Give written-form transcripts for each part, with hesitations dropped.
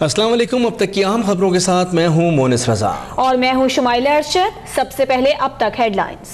अस्सलाम वालेकुम। अब तक की अहम खबरों के साथ मैं हूं मोनिस रजा और मैं हूं शुमाइला अरशद। सबसे पहले अब तक हेडलाइंस।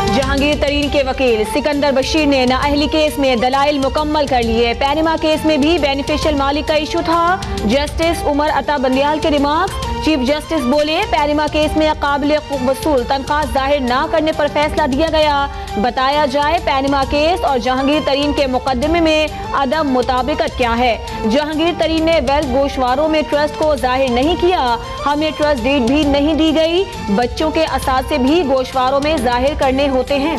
जहांगीर तरीन के वकील सिकंदर बशीर ने नाअहली केस में दलाइल मुकम्मल कर लिए। पैनमा केस में भी बेनिफिशियल मालिक का इशू था। जस्टिस उमर अता बंदियाल के रिमार्क्स। चीफ जस्टिस बोले, पैनमा केस में काबिल वसूल तनख्वाह जाहिर न करने पर फैसला दिया गया। बताया जाए पैनमा केस और जहांगीर तरीन के मुकदमे में अदम मुताबिकत क्या है। जहांगीर तरीन ने वेल्थ गोशवारों में ट्रस्ट को जाहिर नहीं किया। हमें ट्रस्ट डीड भी नहीं दी गई। बच्चों के असासे भी गोशवारों में जाहिर करने होते हैं।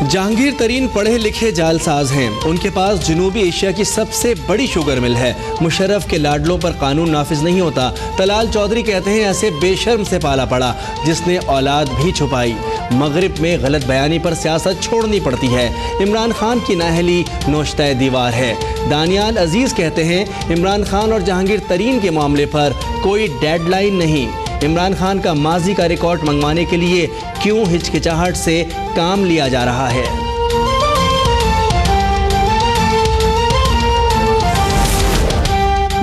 जहांगीर तरीन पढ़े लिखे जालसाज हैं। उनके पास जनूबी एशिया की सबसे बड़ी शुगर मिल है। मुशर्रफ के लाडलों पर कानून नाफिज नहीं होता। तलाल चौधरी कहते हैं ऐसे बेशर्म से पाला पड़ा जिसने औलाद भी छुपाई। मगरिब में गलत बयानी पर सियासत छोड़नी पड़ती है। इमरान खान की नाअहली नोश्ता दीवार है। दानियाल अजीज कहते हैं इमरान खान और जहांगीर तरीन के मामले पर कोई डेडलाइन नहीं। इमरान खान का माजी का रिकॉर्ड मंगवाने के लिए क्यों हिचकिचाहट से काम लिया जा रहा है।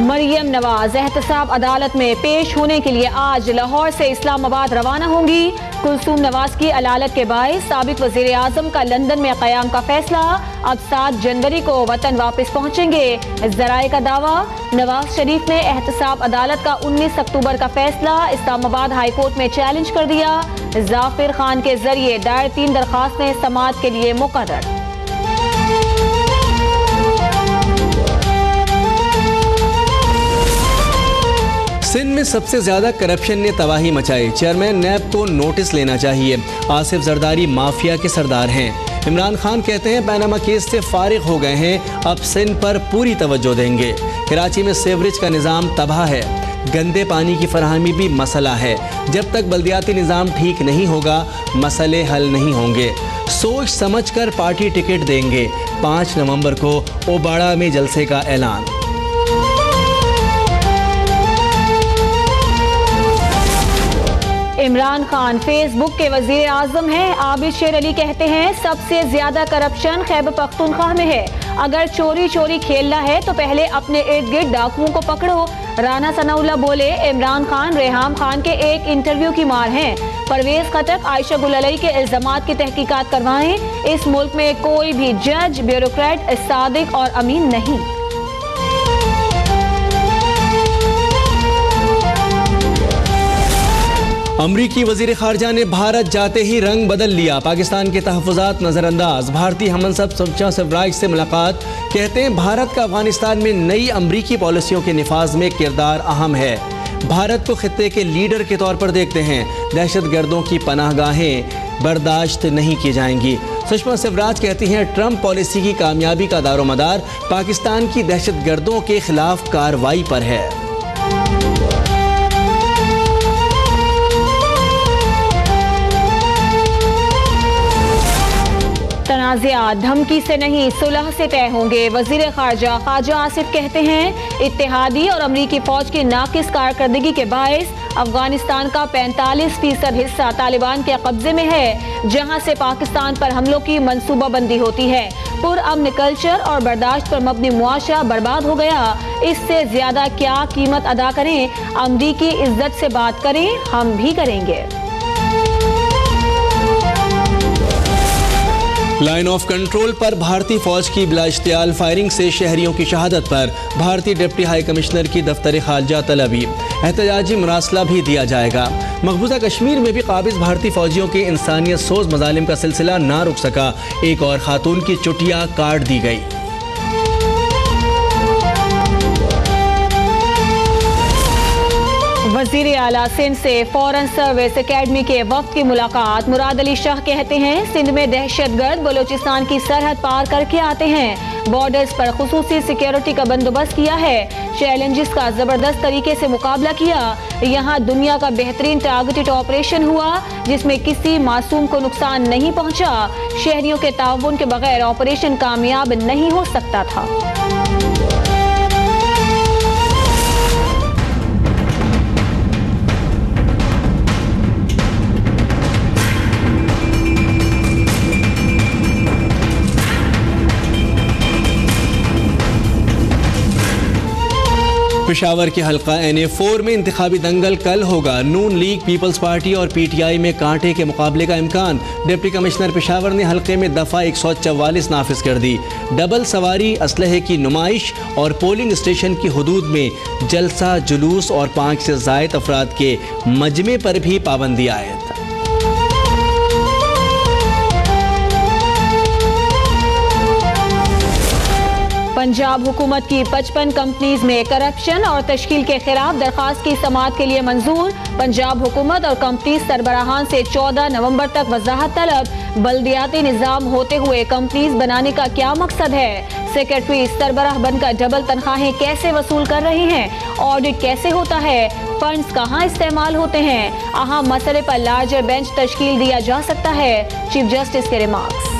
मरियम नवाज एहतसाब अदालत में पेश होने के लिए आज लाहौर से इस्लामाबाद रवाना होंगी। कुलसूम नवाज की अदालत के बायस साबिक वजीर आजम का लंदन में क़याम का फैसला। अब 7 जनवरी को वतन वापस पहुंचेंगे। जराए का दावा, नवाज शरीफ ने एहतसाब अदालत का 19 अक्टूबर का फैसला इस्लामाबाद हाई कोर्ट में चैलेंज कर दिया। जाफिर खान के जरिए दायर 3 दरखास्तें समाअत के लिए मुकर्रर। सिंध में सबसे ज्यादा करप्शन ने तबाही मचाई। चेयरमैन नैब को नोटिस लेना चाहिए। आसिफ जरदारी माफिया के सरदार हैं। इमरान खान कहते हैं पैनामा केस से फारिग हो गए हैं, अब सिंध पर पूरी तवज्जो देंगे। कराची में सीवरेज का निज़ाम तबाह है। गंदे पानी की फराहमी भी मसला है। जब तक बल्दियाती निज़ाम ठीक नहीं होगा मसले हल नहीं होंगे। सोच समझ कर पार्टी टिकट देंगे। 5 नवंबर को ओबाड़ा में जलसे का ऐलान। इमरान खान फेसबुक के वजीर आजम हैं। आबिद शेर अली कहते हैं सबसे ज्यादा करप्शन खैबर पख्तूनख्वा में है। अगर चोरी चोरी खेलना है तो पहले अपने इर्द गिर्द डाकुओं को पकड़ो। राना सनाउल्लाह बोले, इमरान खान रेहाम खान के एक इंटरव्यू की मार हैं। परवेज खटक आयशा गुल अलई के इल्जामात की तहकीकात करवाएं। इस मुल्क में कोई भी जज ब्यूरोक्रेट सादिक और अमीन नहीं। अमरीकी वजीर खारजा ने भारत जाते ही रंग बदल लिया। पाकिस्तान के तहफ़्फ़ुज़ात नज़रअंदाज। भारतीय हमनसब सुषमा स्वराज से मुलाकात। कहते हैं भारत का अफगानिस्तान में नई अमरीकी पॉलिसियों के निफाज में किरदार अहम है। भारत को खित्ते के लीडर के तौर पर देखते हैं। दहशत गर्दों की पनाहगाहें बर्दाश्त नहीं की जाएंगी। सुषमा स्वराज कहती हैं ट्रंप पॉलिसी की कामयाबी का दारोमदार पाकिस्तान की दहशत गर्दों के खिलाफ कार्रवाई पर है। तनाज़ात धमकी से नहीं सुलह से तय होंगे। वजीर खारजा ख्वाजा आसिफ कहते हैं इत्तेहादी और अमरीकी फौज की नाकिस कारकर्दगी के बायस अफगानिस्तान का 45% हिस्सा तालिबान के कब्जे में है, जहां से पाकिस्तान पर हमलों की मंसूबाबंदी होती है। पुरअमन कल्चर और बर्दाश्त पर मबनी मुआशरा बर्बाद हो गया। इससे ज्यादा क्या कीमत अदा करें? अमरीकी इज्जत से बात करें, हम भी करेंगे। लाइन ऑफ कंट्रोल पर भारतीय फौज की बिलाइश्तियाल फायरिंग से शहरियों की शहादत पर भारतीय डिप्टी हाई कमिश्नर की दफ्तर खारजा तलबी। एहतजाजी मुरासला भी दिया जाएगा। मकबूजा कश्मीर में भी काबिज भारतीय फौजियों के इंसानियत सोज मजालिम का सिलसिला ना रुक सका। एक और खातून की चुटिया काट दी गई। वजीर आला सिंध से फॉरेन सर्विस एकेडमी के वफ्द की मुलाकात। मुराद अली शाह कहते हैं सिंध में दहशतगर्द बलोचिस्तान की सरहद पार करके आते हैं। बॉर्डर्स पर खुसूसी सिक्योरिटी का बंदोबस्त किया है। चैलेंजेस का जबरदस्त तरीके से मुकाबला किया। यहाँ दुनिया का बेहतरीन टारगेटेड ऑपरेशन हुआ जिसमें किसी मासूम को नुकसान नहीं पहुँचा। शहरियों के ताउन के बगैर ऑपरेशन कामयाब नहीं हो सकता था। पेशावर के हल्का NA4 में इंतखाबी दंगल कल होगा। नून लीग, पीपल्स पार्टी और PTI में कांटे के मुकाबले का इम्कान। डिप्टी कमिश्नर पेशावर ने हल्के में दफ़ा 144 नाफिज कर दी। डबल सवारी, असलहे की नुमाइश और पोलिंग स्टेशन की हदूद में जलसा, जुलूस और 5 से ज़ायद अफराद के मजमे पर भी पाबंदी आयद। पंजाब हुकूमत की 55 कंपनीज में करप्शन और तश्कील के खिलाफ दरखास्त की समाअत के लिए मंजूर। पंजाब हुकूमत और कंपनी सरबराहान से 14 नवंबर तक वजाहत तलब। बल्दियाती निज़ाम होते हुए कंपनीज बनाने का क्या मकसद है? सेक्रेटरी सरबराह बनकर डबल तनख्वाहें कैसे वसूल कर रहे हैं? ऑडिट कैसे होता है? फंड्स कहाँ इस्तेमाल होते हैं? अहम मसले पर लार्जर बेंच तश्कील दिया जा सकता है, चीफ जस्टिस के रिमार्क्स।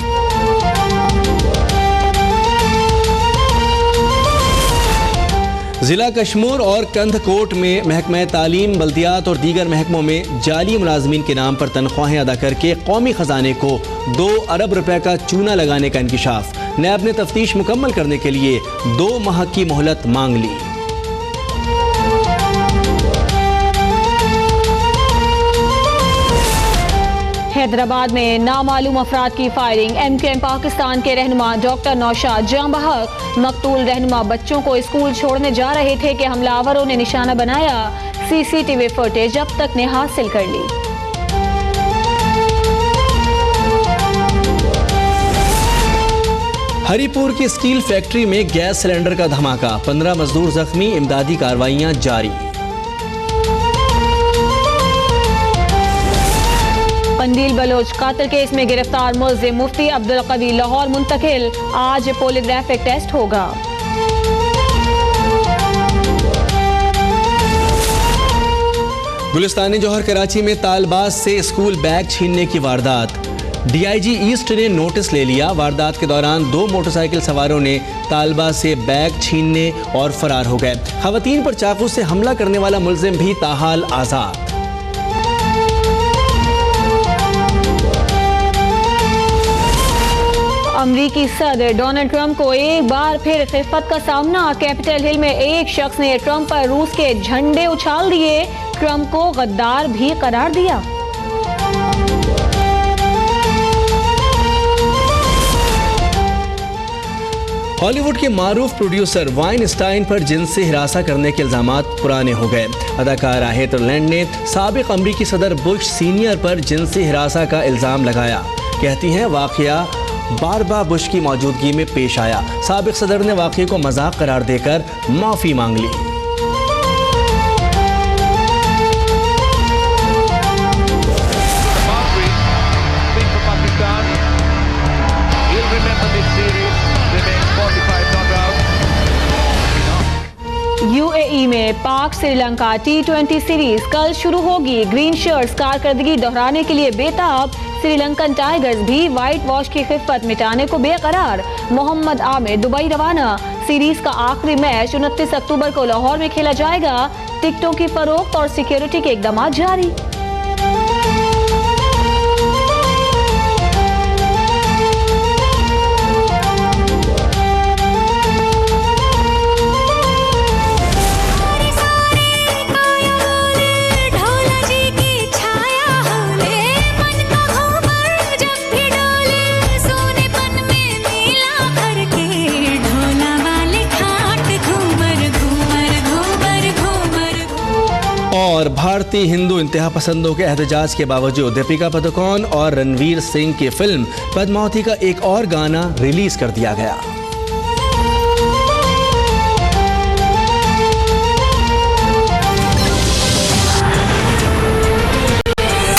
जिला कश्मीर और कंधकोट में महकमा तालीम, बल्दियात और दीगर महकमों में जाली मुलाजमीन के नाम पर तनख्वाहें अदा करके कौमी खजाने को 2 अरब रुपए का चूना लगाने का इंकिशाफ। नैब ने तफ्तीश मुकम्मल करने के लिए 2 माह की मोहलत मांग ली। हैदराबाद में नामालूम अफराद की फायरिंग। MKM पाकिस्तान के रहनुमा डॉक्टर नौशाद जां बहक। मकतूल रहनुमा बच्चों को स्कूल छोड़ने जा रहे थे कि हमलावरों ने निशाना बनाया। CCTV फुटेज अब तक ने हासिल कर ली। हरिपुर की स्टील फैक्ट्री में गैस सिलेंडर का धमाका, 15 मजदूर जख्मी, इमदादी कार्रवाइयां जारी। कंदील बलोच कातिल केस में गिरफ्तार मुल्जिम मुफ्ती अब्दुल कवी लाहौर मुंतकिल। आज पॉलीग्राफिक टेस्ट होगा। गुलिस्तानी जौहर कराची में तालबाज से स्कूल बैग छीनने की वारदात। DIG ईस्ट ने नोटिस ले लिया। वारदात के दौरान 2 मोटरसाइकिल सवारों ने तालबा से बैग छीनने और फरार हो गए। खवातीन पर चाकू से हमला करने वाला मुल्जिम भी ताहाल आजाद। अमरीकी सदर डोनाल्ड ट्रंप को एक बार फिर खिफत का सामना। कैपिटल हिल में एक शख्स ने ट्रंप पर रूस के झंडे उछाल दिए। ट्रंप को गद्दार भी करार दिया। हॉलीवुड के मारूफ प्रोड्यूसर वाइनस्टाइन पर जिनसी हिरासा करने के इल्जामात पुराने हो गए। अदाकारा हेथर लैंड ने साबिक अमरीकी सदर बुश सीनियर पर जिनसी हिरासा का इल्जाम लगाया। कहती हैं वाकया बारबा बुश की मौजूदगी में पेश आया। साबिक सदर ने वाकये को मजाक करार देकर माफी मांग ली। UAE में पाक श्रीलंका T20 सीरीज कल शुरू होगी। ग्रीन शर्ट्स कारकर्दगी दोहराने के लिए बेताब। श्रीलंकन टाइगर्स भी व्हाइट वॉश की खिफत मिटाने को बेकरार। मोहम्मद आमिर दुबई रवाना। सीरीज का आखिरी मैच 29 अक्टूबर को लाहौर में खेला जाएगा। टिकटों की फरोख्त और सिक्योरिटी के इकदाम जारी। और भारतीय हिंदू इंतहा पसंदों के एहतजाज के बावजूद दीपिका पादुकोण और रणवीर सिंह की फिल्म पद्मावती का एक और गाना रिलीज कर दिया गया।